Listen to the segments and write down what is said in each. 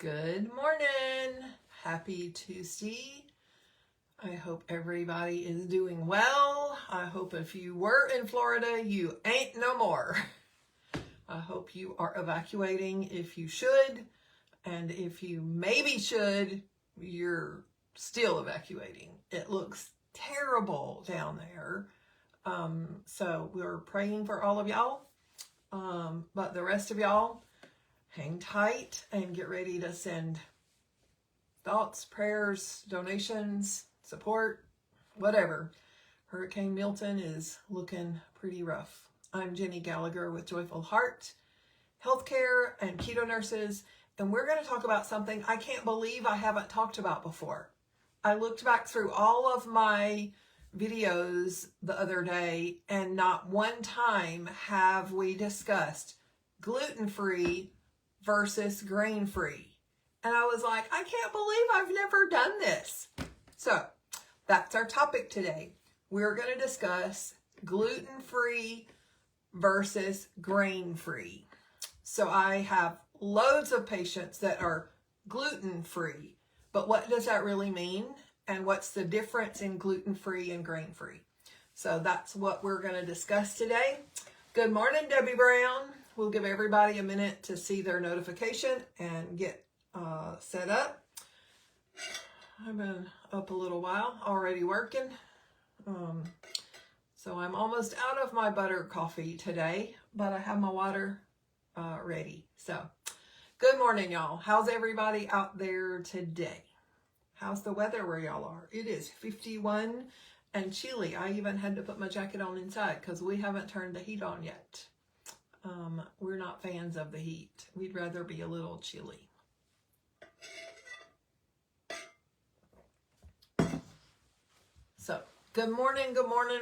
Good morning. Happy Tuesday. I hope everybody is doing well. I hope if you were in Florida, you ain't no more. I hope you are evacuating if you should. And if you maybe should, you're still evacuating. It looks terrible down there. So we're praying for all of y'all. But the rest of y'all, hang tight and get ready to send thoughts, prayers, donations, support, whatever. Hurricane Milton is looking pretty rough. I'm Jenny Gallagher with Joyful Heart, Healthcare and Keto Nurses, and we're going to talk about something I can't believe I haven't talked about before. I looked back through all of my videos the other day, and not one time have we discussed gluten-free versus grain-free. And I was like, I can't believe I've never done this. So that's our topic today. We're going to discuss gluten-free versus grain-free. So I have loads of patients that are gluten-free, but what does that really mean? And what's the difference in gluten-free and grain-free? So that's what we're going to discuss today. Good morning, Debbie Brown. We'll give everybody a minute to see their notification and get set up. I've been up a little while, already working. So I'm almost out of my butter coffee today, but I have my water ready. So good morning, y'all. How's everybody out there today? How's the weather where y'all are? It is 51 and chilly. I even had to put my jacket on inside because we haven't turned the heat on yet. We're not fans of the heat. We'd rather be a little chilly. So, good morning, good morning.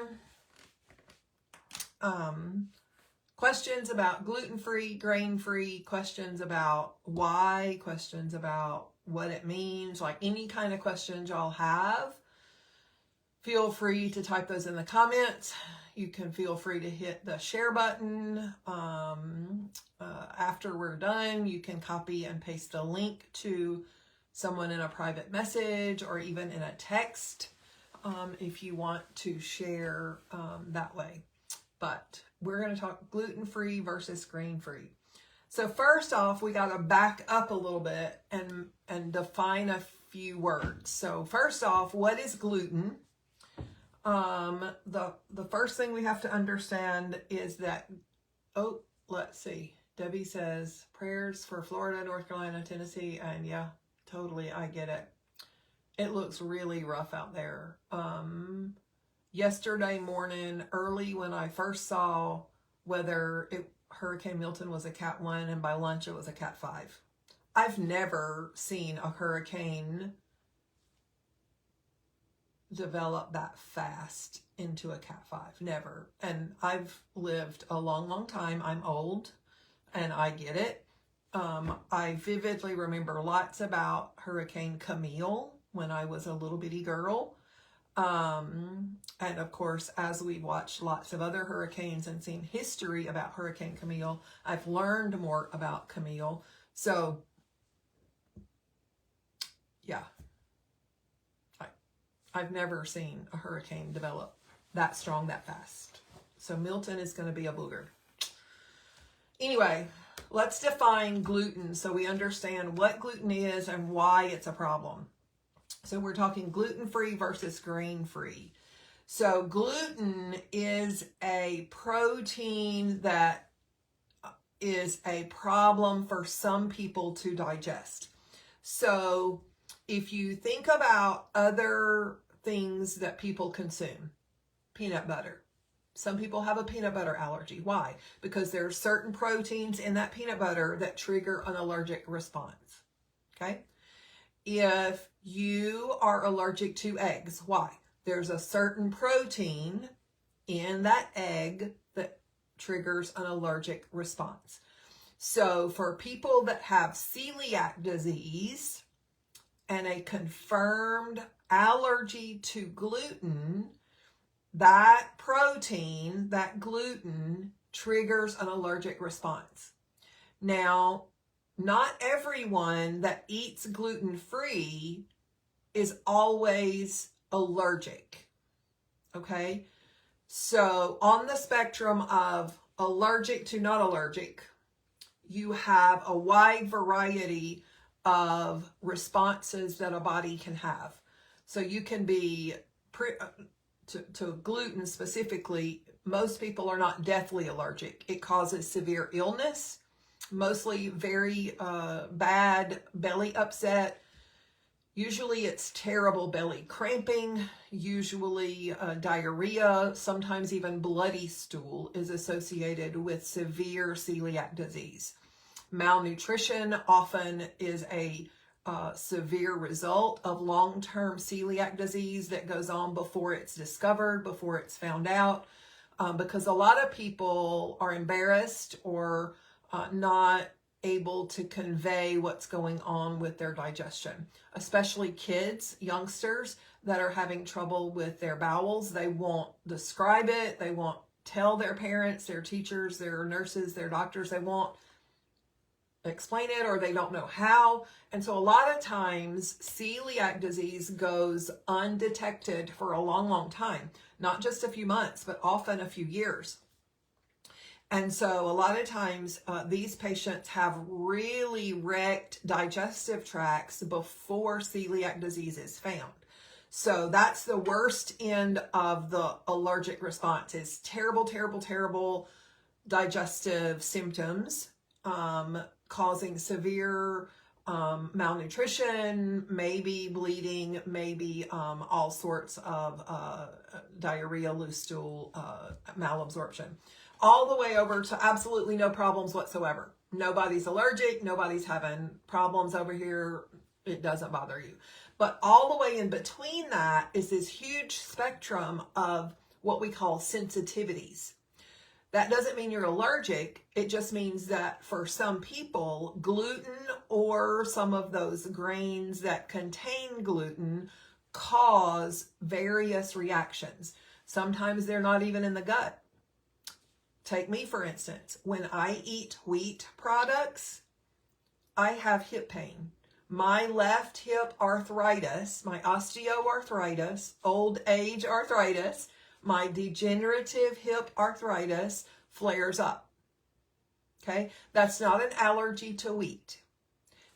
Questions about gluten-free, grain-free, questions about why, questions about what it means, like any kind of questions y'all have, feel free to type those in the comments. You can feel free to hit the share button. After we're done, you can copy and paste the link to someone in a private message or even in a text if you want to share that way. But we're going to talk gluten-free versus grain-free. So first off, we got to back up a little bit and define a few words. So first off, what is gluten? The first thing we have to understand is that, let's see. Debbie says prayers for Florida, North Carolina, Tennessee, and yeah, totally, I get it. It looks really rough out there. Yesterday morning, early when I first saw whether Hurricane Milton was a Cat 1 and by lunch it was a Cat 5. I've never seen a hurricane develop that fast into a Cat 5. Never. And I've lived a long, long time. I'm old and I get it. I vividly remember lots about Hurricane Camille when I was a little bitty girl. And of course, as we've watched lots of other hurricanes and seen history about Hurricane Camille, I've learned more about Camille. So, yeah, I've never seen a hurricane develop that strong, that fast. So Milton is going to be a booger. Anyway, let's define gluten so we understand what gluten is and why it's a problem. So we're talking gluten-free versus grain-free. So gluten is a protein that is a problem for some people to digest. So if you think about other things that people consume, peanut butter. Some people have a peanut butter allergy. Why? Because there are certain proteins in that peanut butter that trigger an allergic response. Okay? If you are allergic to eggs, why? There's a certain protein in that egg that triggers an allergic response. So for people that have celiac disease and a confirmed allergy to gluten, that protein, that gluten, triggers an allergic response. Now, not everyone that eats gluten-free is always allergic, okay? So on the spectrum of allergic to not allergic, you have a wide variety of responses that a body can have. So you can be, to gluten specifically, most people are not deathly allergic. It causes severe illness, mostly very bad belly upset. Usually it's terrible belly cramping, usually diarrhea, sometimes even bloody stool is associated with severe celiac disease. Malnutrition often is a severe result of long-term celiac disease that goes on before it's discovered, before it's found out, because a lot of people are embarrassed or not able to convey what's going on with their digestion, especially kids, youngsters that are having trouble with their bowels. They won't describe it. They won't tell their parents, their teachers, their nurses, their doctors. They won't explain it, or they don't know how. And so a lot of times celiac disease goes undetected for a long, long time, not just a few months, but often a few years. And so a lot of times these patients have really wrecked digestive tracts before celiac disease is found. So that's the worst end of the allergic response, is terrible, terrible, terrible digestive symptoms, causing severe malnutrition, maybe bleeding, maybe all sorts of diarrhea, loose stool, malabsorption, all the way over to absolutely no problems whatsoever. Nobody's allergic, nobody's having problems over here, it doesn't bother you. But all the way in between that is this huge spectrum of what we call sensitivities. That doesn't mean you're allergic. It just means that for some people, gluten or some of those grains that contain gluten cause various reactions. Sometimes they're not even in the gut. Take me, for instance. When I eat wheat products, I have hip pain. My left hip arthritis, my osteoarthritis, old age arthritis, my degenerative hip arthritis flares up. Okay? That's not an allergy to wheat.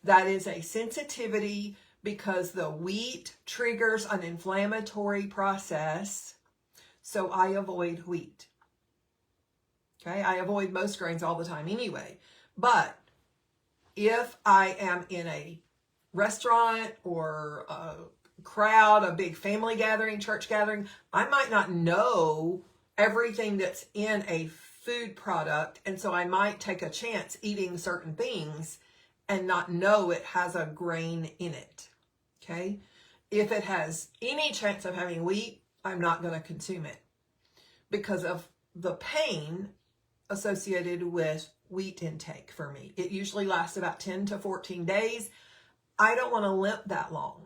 That is a sensitivity because the wheat triggers an inflammatory process, so I avoid wheat. Okay? I avoid most grains all the time anyway. But if I am in a restaurant or a crowd, a big family gathering, church gathering, I might not know everything that's in a food product, and so I might take a chance eating certain things and not know it has a grain in it. Okay? If it has any chance of having wheat, I'm not going to consume it because of the pain associated with wheat intake for me. It usually lasts about 10 to 14 days. I don't want to limp that long.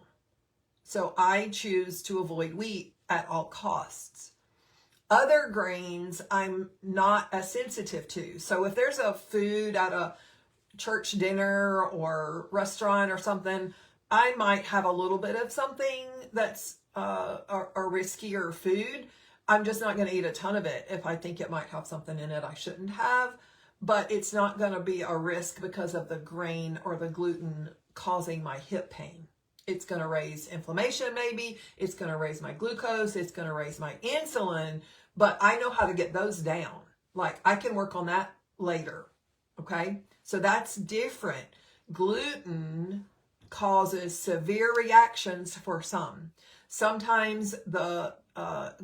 So I choose to avoid wheat at all costs. Other grains I'm not as sensitive to. So if there's a food at a church dinner or restaurant or something, I might have a little bit of something that's a riskier food. I'm just not going to eat a ton of it if I think it might have something in it I shouldn't have. But it's not going to be a risk because of the grain or the gluten causing my hip pain. It's going to raise inflammation maybe. It's going to raise my glucose. It's going to raise my insulin. But I know how to get those down. Like I can work on that later. Okay? So that's different. Gluten causes severe reactions for some. Sometimes the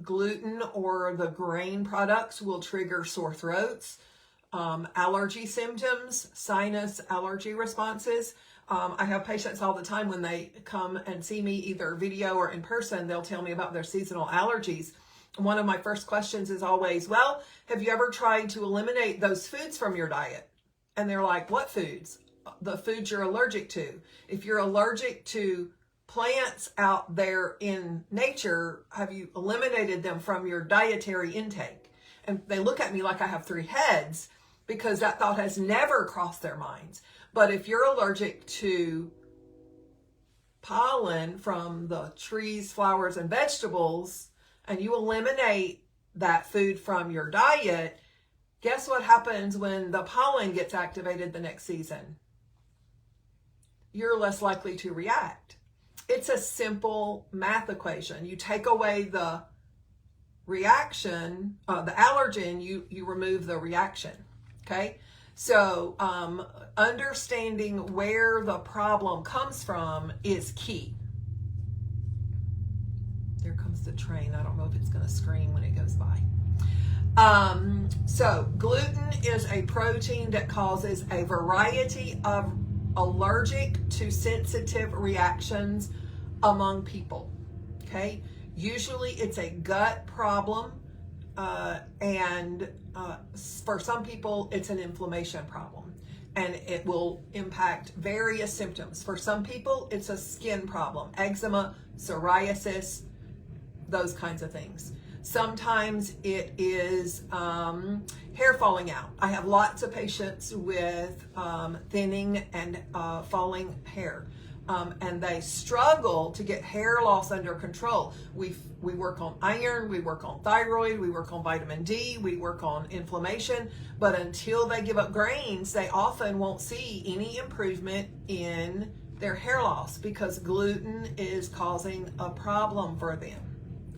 gluten or the grain products will trigger sore throats, allergy symptoms, sinus allergy responses. I have patients all the time when they come and see me either video or in person, they'll tell me about their seasonal allergies. One of my first questions is always, well, have you ever tried to eliminate those foods from your diet? And they're like, what foods? The foods you're allergic to. If you're allergic to plants out there in nature, have you eliminated them from your dietary intake? And they look at me like I have three heads. because that thought has never crossed their minds. But if you're allergic to pollen from the trees, flowers, and vegetables, and you eliminate that food from your diet, guess what happens when the pollen gets activated the next season? You're less likely to react. It's a simple math equation. You take away the reaction, the allergen, you remove the reaction, okay? So understanding where the problem comes from is key. There comes the train. I don't know if it's going to scream when it goes by. So gluten is a protein that causes a variety of allergic to sensitive reactions among people, okay? Usually it's a gut problem, and for some people it's an inflammation problem, and it will impact various symptoms. For some people it's a skin problem, eczema, psoriasis, those kinds of things. Sometimes it is hair falling out. I have lots of patients with thinning and falling hair. And they struggle to get hair loss under control. We work on iron, we work on thyroid, we work on vitamin D, we work on inflammation, but until they give up grains, they often won't see any improvement in their hair loss because gluten is causing a problem for them,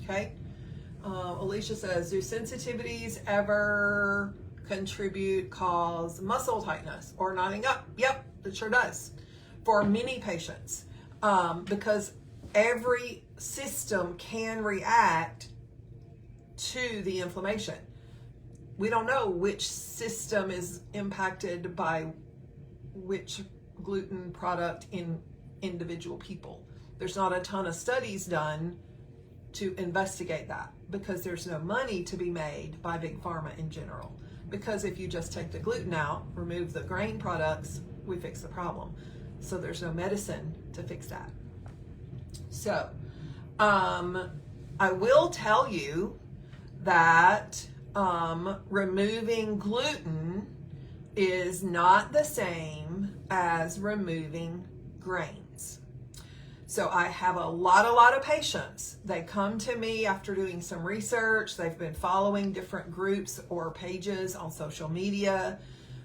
okay? Alicia says, do sensitivities ever cause muscle tightness or knotting up? Yep, it sure does. For many patients, because every system can react to the inflammation. We don't know which system is impacted by which gluten product in individual people. There's not a ton of studies done to investigate that because there's no money to be made by Big Pharma in general. Because if you just take the gluten out, remove the grain products, we fix the problem. So there's no medicine to fix that. So I will tell you that removing gluten is not the same as removing grains. So I have a lot of patients. They come to me after doing some research. They've been following different groups or pages on social media.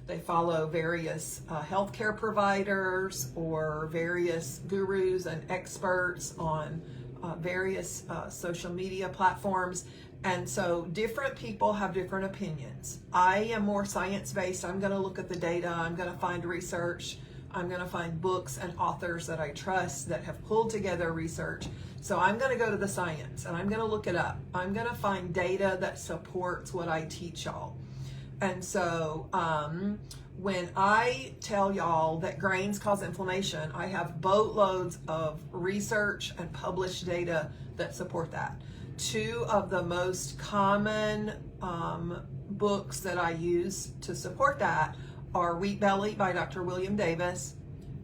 They follow various healthcare providers or various gurus and experts on various social media platforms. And so different people have different opinions. I am more science-based. I'm going to look at the data. I'm going to find research. I'm going to find books and authors that I trust that have pulled together research. So I'm going to go to the science and I'm going to look it up. I'm going to find data that supports what I teach y'all. And so when I tell y'all that grains cause inflammation, I have boatloads of research and published data that support that. Two of the most common books that I use to support that are Wheat Belly by Dr. William Davis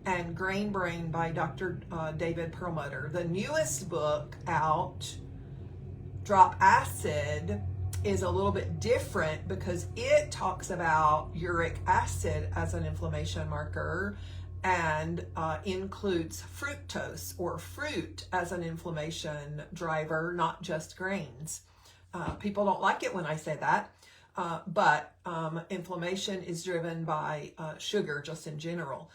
and Grain Brain by Dr. David Perlmutter. The newest book out, Drop Acid, is a little bit different because it talks about uric acid as an inflammation marker and includes fructose or fruit as an inflammation driver, not just grains. People don't like it when I say that, but inflammation is driven by sugar just in general,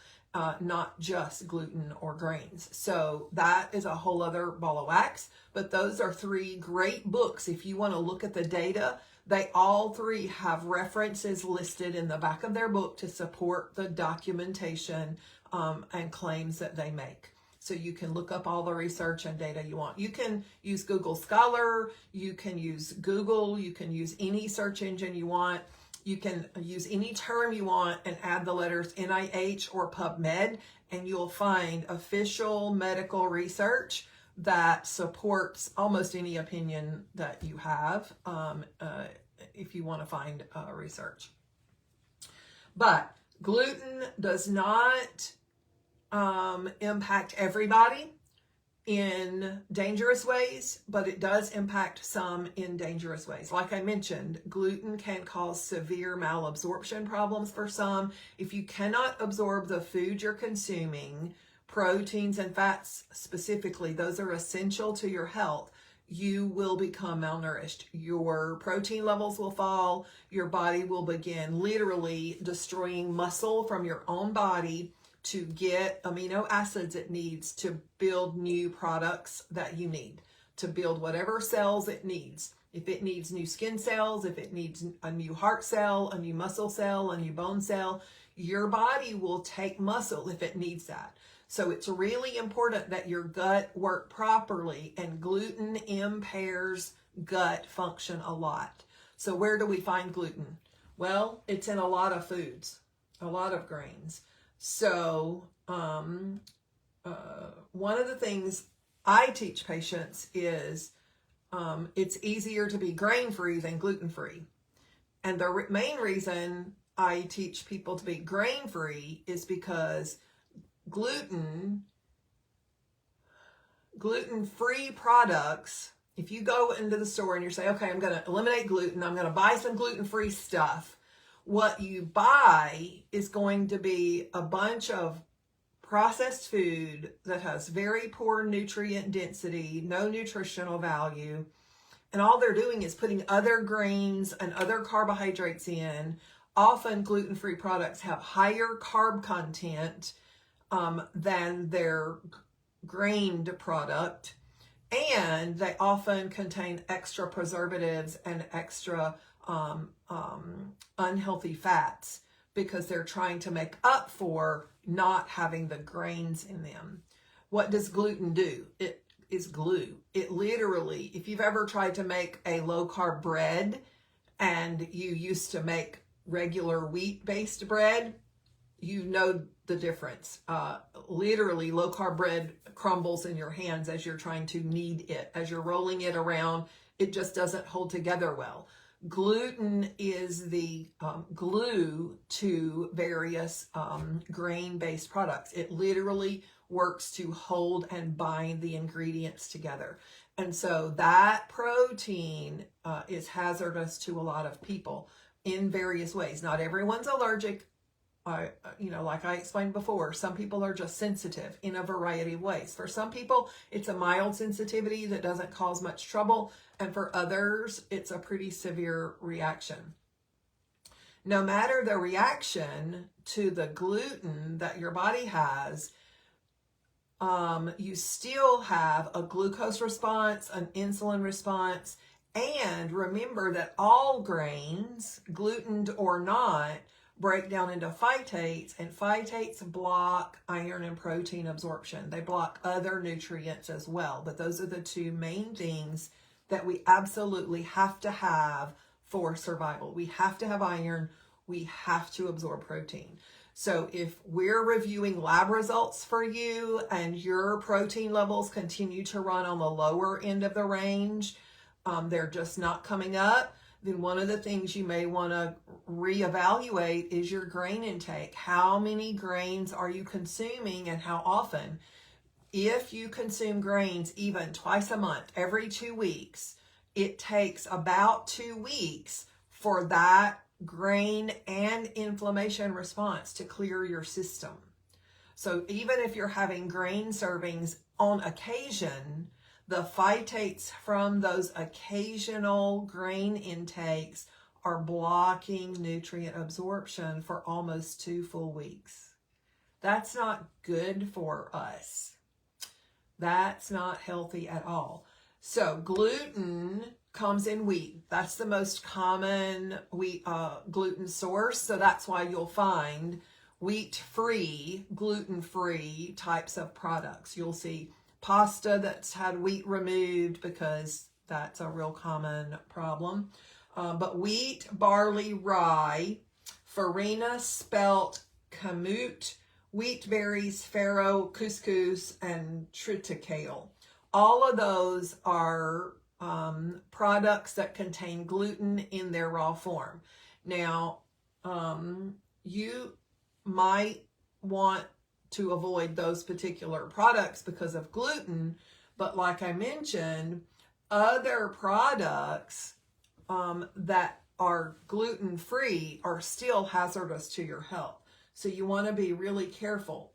not just gluten or grains. So that is a whole other ball of wax. But those are three great books. If you want to look at the data, they all three have references listed in the back of their book to support the documentation and claims that they make. So you can look up all the research and data you want. You can use Google Scholar, you can use Google, you can use any search engine you want. You can use any term you want and add the letters NIH or PubMed, and you'll find official medical research that supports almost any opinion that you have if you want to find research. But gluten does not impact everybody. in dangerous ways, but it does impact some in dangerous ways. Like I mentioned, gluten can cause severe malabsorption problems for some. If you cannot absorb the food you're consuming, proteins and fats specifically, those are essential to your health, you will become malnourished. Your protein levels will fall. Your body will begin literally destroying muscle from your own body to get amino acids it needs to build new products that you need, to build whatever cells it needs. If it needs new skin cells, if it needs a new heart cell, a new muscle cell, a new bone cell, your body will take muscle if it needs that. So it's really important that your gut work properly, and gluten impairs gut function a lot. So where do we find gluten? Well, it's in a lot of foods, a lot of grains. So one of the things I teach patients is it's easier to be grain-free than gluten-free. And the main reason I teach people to be grain-free is because gluten-free products, if you go into the store and you say, okay, I'm going to eliminate gluten, I'm going to buy some gluten-free stuff, what you buy is going to be a bunch of processed food that has very poor nutrient density, no nutritional value, and all they're doing is putting other grains and other carbohydrates in. Often gluten-free products have higher carb content than their grained product, and they often contain extra preservatives and extra unhealthy fats because they're trying to make up for not having the grains in them. What does gluten do? It is glue. It literally, if you've ever tried to make a low-carb bread and you used to make regular wheat-based bread, you know the difference. Literally, low-carb bread crumbles in your hands as you're trying to knead it. As you're rolling it around, it just doesn't hold together well. Gluten is the glue to various grain-based products. It literally works to hold and bind the ingredients together. And so that protein is hazardous to a lot of people in various ways. Not everyone's allergic. Like I explained before, some people are just sensitive in a variety of ways. For some people, it's a mild sensitivity that doesn't cause much trouble. And for others, it's a pretty severe reaction. No matter the reaction to the gluten that your body has, you still have a glucose response, an insulin response, and remember that all grains, glutened or not, break down into phytates, and phytates block iron and protein absorption. They block other nutrients as well, but those are the two main things that we absolutely have to have for survival. We have to have iron, we have to absorb protein. So if we're reviewing lab results for you and your protein levels continue to run on the lower end of the range, they're just not coming up, then one of the things you may want to reevaluate is your grain intake. How many grains are you consuming and how often? If you consume grains even twice a month, every 2 weeks, it takes about 2 weeks for that grain and inflammation response to clear your system. So even if you're having grain servings on occasion, the phytates from those occasional grain intakes are blocking nutrient absorption for almost 2 full weeks. That's not good for us. That's not healthy at all. So gluten comes in wheat. That's the most common wheat gluten source. So that's why you'll find wheat-free, gluten-free types of products. You'll see pasta that's had wheat removed because that's a real common problem. But wheat, barley, rye, farina, spelt, kamut, wheat berries, farro, couscous, and triticale. All of those are products that contain gluten in their raw form. Now, you might want to avoid those particular products because of gluten. But like I mentioned, other products that are gluten-free are still hazardous to your health. So you want to be really careful.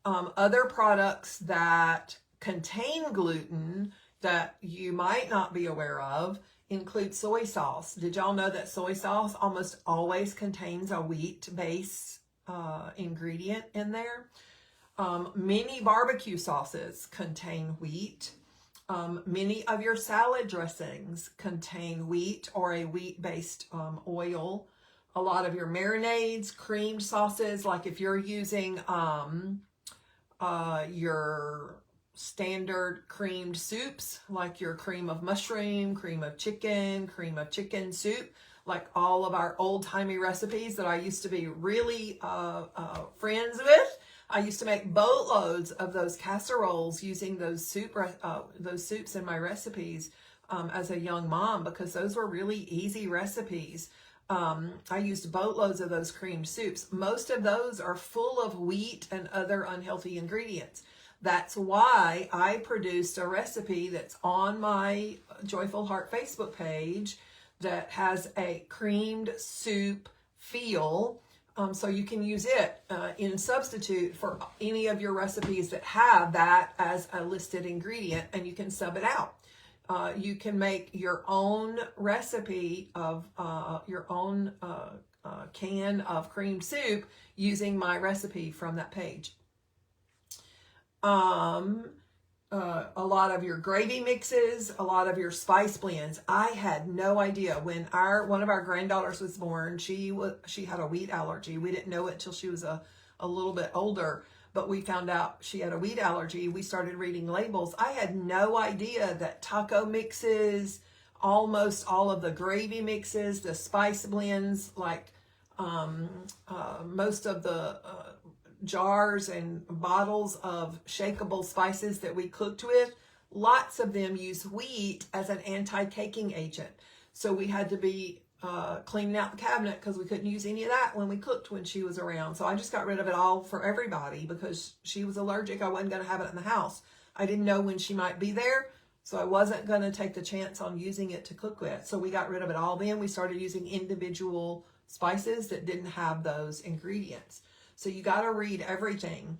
Other products that contain gluten that you might not be aware of include soy sauce. Did y'all know that soy sauce almost always contains a wheat-based ingredient in there? Many barbecue sauces contain wheat. Many of your salad dressings contain wheat or a wheat-based oil. A lot of your marinades, creamed sauces, like if you're using your standard creamed soups, like your cream of mushroom, cream of chicken soup, like all of our old-timey recipes that I used to be really friends with. I used to make boatloads of those casseroles using those soups in my recipes as a young mom, because those were really easy recipes. I used boatloads of those creamed soups. Most of those are full of wheat and other unhealthy ingredients. That's why I produced a recipe that's on my Joyful Heart Facebook page that has a creamed soup feel. So you can use it in substitute for any of your recipes that have that as a listed ingredient, and you can sub it out. You can make your own recipe of your own can of creamed soup using my recipe from that page. A lot of your gravy mixes, a lot of your spice blends. I had no idea when one of our granddaughters was born. She had a wheat allergy. We didn't know it till she was a little bit older, but we found out she had a wheat allergy. We started reading labels. I had no idea that taco mixes, almost all of the gravy mixes, the spice blends, like most of the jars and bottles of shakeable spices that we cooked with, lots of them use wheat as an anti-caking agent. So we had to be cleaning out the cabinet because we couldn't use any of that when we cooked when she was around. So I just got rid of it all for everybody because she was allergic. I wasn't going to have it in the house. I didn't know when she might be there, so I wasn't going to take the chance on using it to cook with. So we got rid of it all. Then we started using individual spices that didn't have those ingredients. So you got to read everything.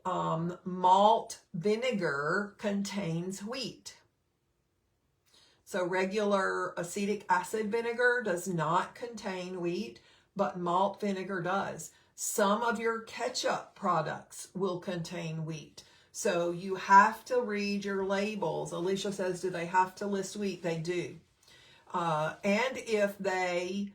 Malt vinegar contains wheat. So regular acetic acid vinegar does not contain wheat, but malt vinegar does. Some of your ketchup products will contain wheat. So you have to read your labels. Alicia says, do they have to list wheat? They do. And if they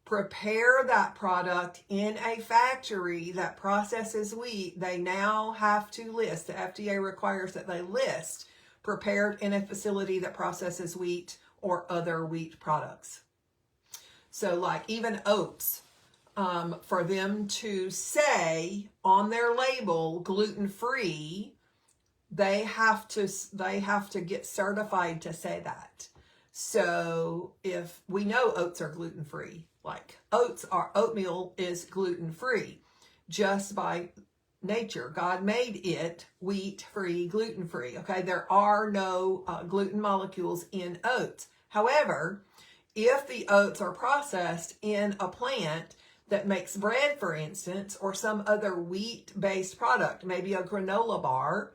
prepare that product in a factory that processes wheat, they now have to list. The FDA requires that they list prepared in a facility that processes wheat or other wheat products. So like even oats, for them to say on their label gluten-free, they have to get certified to say that. So if we know oats are gluten-free, like oatmeal is gluten-free just by nature. God made it wheat-free, gluten-free. Okay, there are no gluten molecules in oats. However, if the oats are processed in a plant that makes bread, for instance, or some other wheat-based product, maybe a granola bar,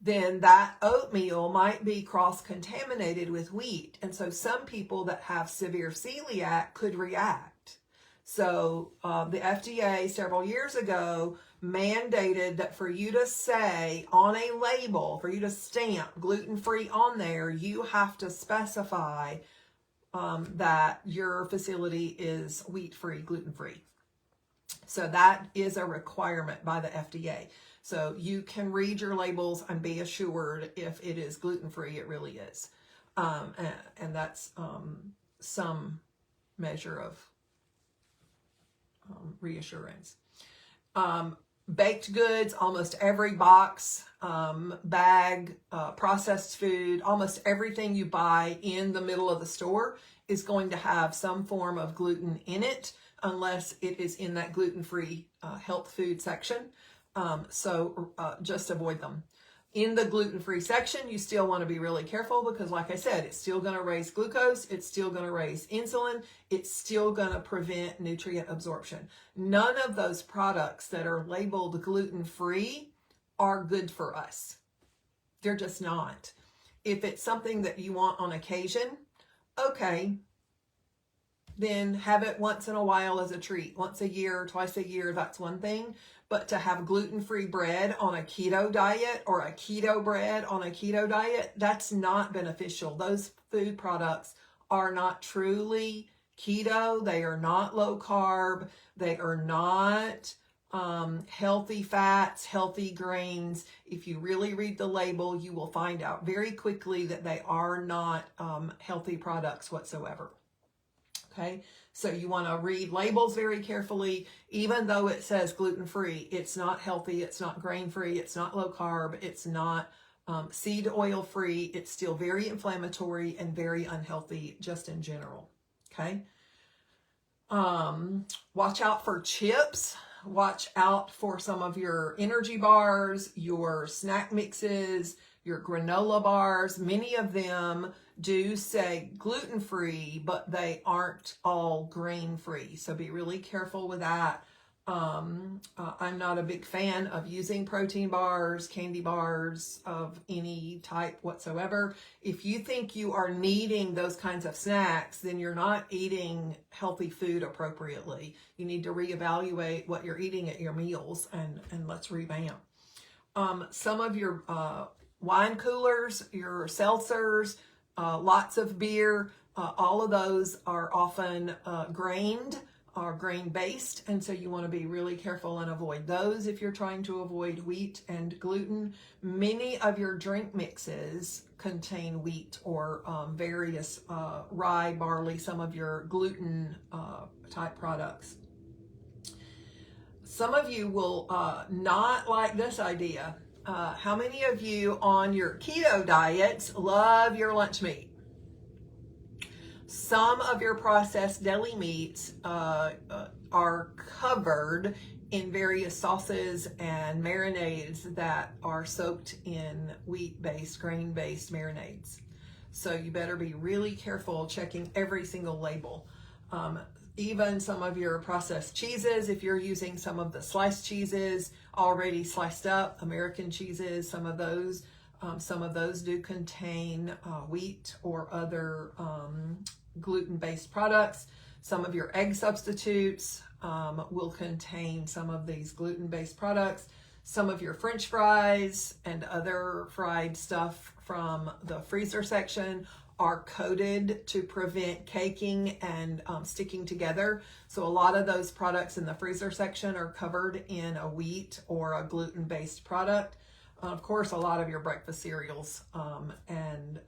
then that oatmeal might be cross-contaminated with wheat. And so some people that have severe celiac could react. So the FDA several years ago mandated that for you to say on a label, for you to stamp gluten-free on there, you have to specify that your facility is wheat-free, gluten-free. So that is a requirement by the FDA. So you can read your labels and be assured if it is gluten-free, it really is. And that's some measure of reassurance. Baked goods, almost every box, bag, processed food, almost everything you buy in the middle of the store is going to have some form of gluten in it, unless it is in that gluten-free health food section. So just avoid them. In the gluten-free section, you still want to be really careful because, like I said, it's still going to raise glucose. It's still going to raise insulin. It's still going to prevent nutrient absorption. None of those products that are labeled gluten-free are good for us. They're just not. If it's something that you want on occasion, okay, then have it once in a while as a treat. Once a year, twice a year, that's one thing. But to have gluten-free bread on a keto diet or a keto bread on a keto diet, that's not beneficial. Those food products are not truly keto. They are not low carb. They are not healthy fats, healthy grains. If you really read the label, you will find out very quickly that they are not healthy products whatsoever. Okay, so you want to read labels very carefully. Even though it says gluten-free, it's not healthy, it's not grain-free, it's not low carb, it's not seed oil-free. It's still very inflammatory and very unhealthy just in general. Okay, watch out for chips. Watch out for some of your energy bars, your snack mixes, your granola bars. Many of them do say gluten-free, but they aren't all grain-free. So be really careful with that. I'm not a big fan of using protein bars, candy bars of any type whatsoever. If you think you are needing those kinds of snacks, then you're not eating healthy food appropriately. You need to reevaluate what you're eating at your meals and let's revamp. Some of your wine coolers, your seltzers, lots of beer, all of those are often grained or grain-based, and so you want to be really careful and avoid those if you're trying to avoid wheat and gluten. Many of your drink mixes contain wheat or various rye, barley, some of your gluten type products. Some of you will not like this idea. How many of you on your keto diets love your lunch meat? Some of your processed deli meats are covered in various sauces and marinades that are soaked in wheat-based, grain-based marinades. So you better be really careful checking every single label. Even some of your processed cheeses, if you're using some of the sliced cheeses already sliced up, American cheeses, some of those do contain wheat or other gluten-based products. Some of your egg substitutes will contain some of these gluten-based products. Some of your French fries and other fried stuff from the freezer section are coated to prevent caking and sticking together. So a lot of those products in the freezer section are covered in a wheat or a gluten-based product. Of course, a lot of your breakfast cereals and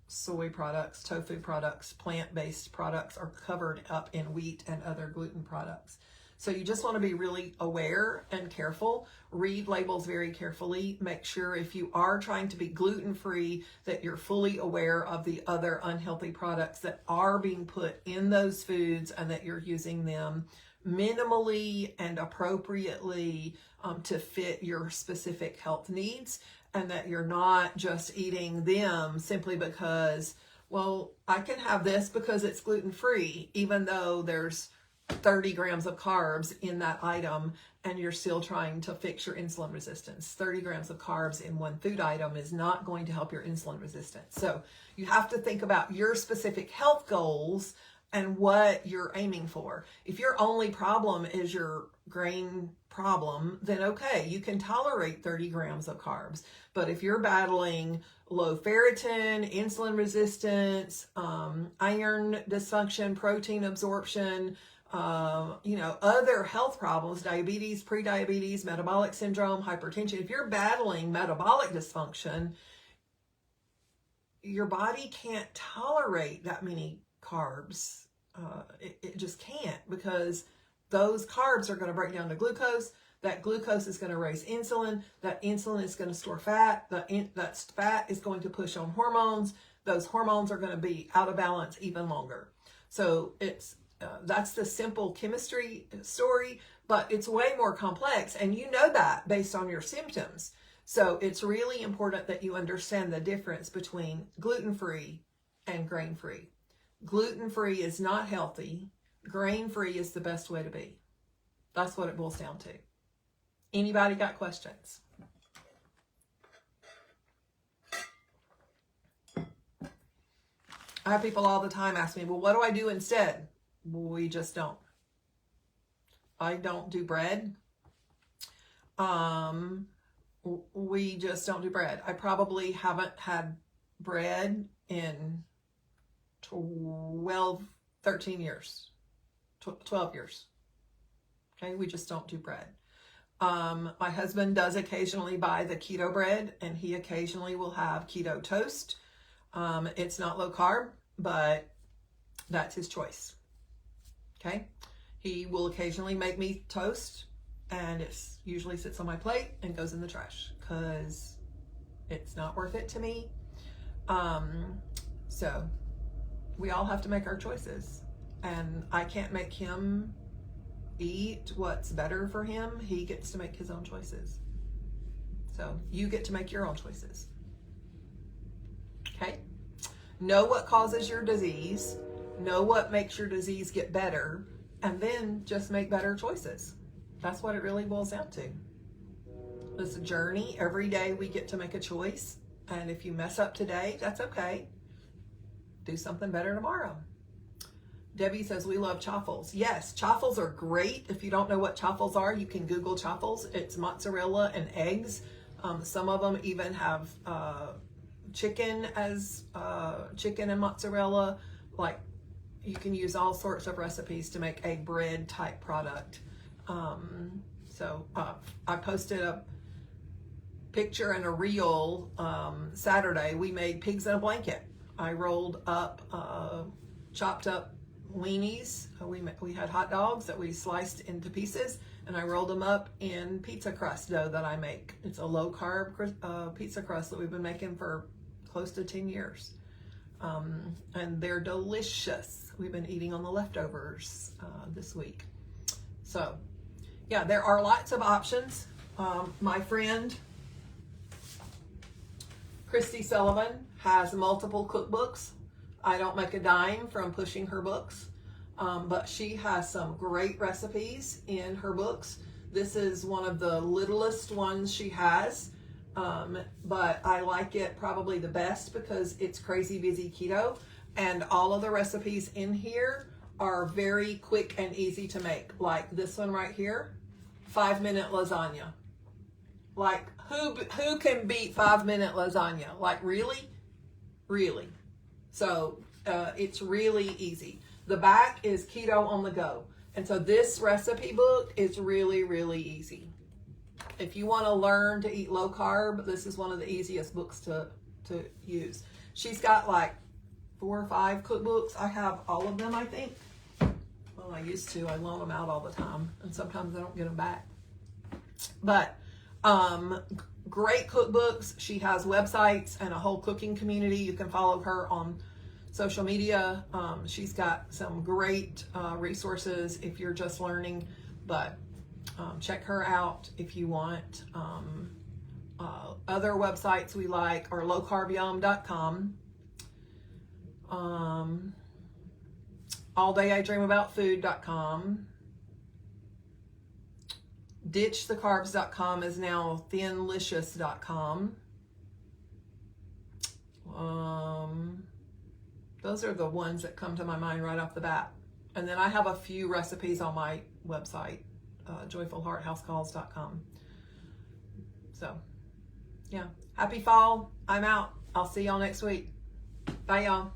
soy products, tofu products, plant-based products are covered up in wheat and other gluten products. So you just want to be really aware and careful. Read labels very carefully. Make sure if you are trying to be gluten-free that you're fully aware of the other unhealthy products that are being put in those foods and that you're using them minimally and appropriately to fit your specific health needs, and that you're not just eating them simply because, well, I can have this because it's gluten-free, even though there's 30 grams of carbs in that item and you're still trying to fix your insulin resistance. 30 grams of carbs in one food item is not going to help your insulin resistance. So you have to think about your specific health goals and what you're aiming for. If your only problem is your grain problem, then okay, you can tolerate 30 grams of carbs. But if you're battling low ferritin, insulin resistance, iron dysfunction, protein absorption, other health problems, diabetes, prediabetes, metabolic syndrome, hypertension, if you're battling metabolic dysfunction, your body can't tolerate that many carbs. It just can't, because those carbs are going to break down to glucose. That glucose is going to raise insulin. That insulin is going to store fat. That fat is going to push on hormones. Those hormones are going to be out of balance even longer. So that's the simple chemistry story, but it's way more complex, and you know that based on your symptoms. So it's really important that you understand the difference between gluten-free and grain-free. Gluten-free is not healthy. Grain-free is the best way to be. That's what it boils down to. Anybody got questions? I have people all the time ask me, well, what do I do instead? We just don't. I don't do bread. We just don't do bread. I probably haven't had bread in 13 years, 12 years. Okay, we just don't do bread. My husband does occasionally buy the keto bread, and he occasionally will have keto toast. It's not low carb, but that's his choice. Okay, he will occasionally make me toast, and it usually sits on my plate and goes in the trash because it's not worth it to me. So we all have to make our choices, and I can't make him eat what's better for him. He gets to make his own choices. So you get to make your own choices. Okay? Know what causes your disease. Know what makes your disease get better, and then just make better choices. That's what it really boils down to. It's a journey. Every day we get to make a choice, and if you mess up today, that's okay. Do something better tomorrow. Debbie says, we love chaffles. Yes, chaffles are great. If you don't know what chaffles are, you can Google chaffles. It's mozzarella and eggs. Some of them even have chicken and mozzarella. Like, you can use all sorts of recipes to make a bread type product. I posted a picture and a reel Saturday. We made pigs in a blanket. I rolled up chopped up weenies. We had hot dogs that we sliced into pieces, and I rolled them up in pizza crust dough that I make. It's a low carb pizza crust that we've been making for close to 10 years. And they're delicious. We've been eating on the leftovers this week. So yeah, there are lots of options. My friend Christy Sullivan has multiple cookbooks. I don't make a dime from pushing her books, but she has some great recipes in her books. This is one of the littlest ones she has, but I like it probably the best because it's crazy busy keto, and all of the recipes in here are very quick and easy to make. Like this one right here, 5-minute lasagna. Like who can beat 5-minute lasagna? Like really? Really? So it's really easy. The back is keto on the go. And so this recipe book is really, really easy. If you want to learn to eat low carb, this is one of the easiest books to use. She's got like 4 or 5 cookbooks. I have all of them, I think. Well, I used to. I loan them out all the time, and sometimes I don't get them back. But great cookbooks. She has websites and a whole cooking community. You can follow her on social media. She's got some great resources if you're just learning, but check her out if you want. Other websites we like are lowcarbyum.com, alldayidreamaboutfood.com. ditchthecarbs.com is now thinlicious.com. Those are the ones that come to my mind right off the bat. And then I have a few recipes on my website, joyfulhearthousecalls.com. So, yeah. Happy fall. I'm out. I'll see y'all next week. Bye, y'all.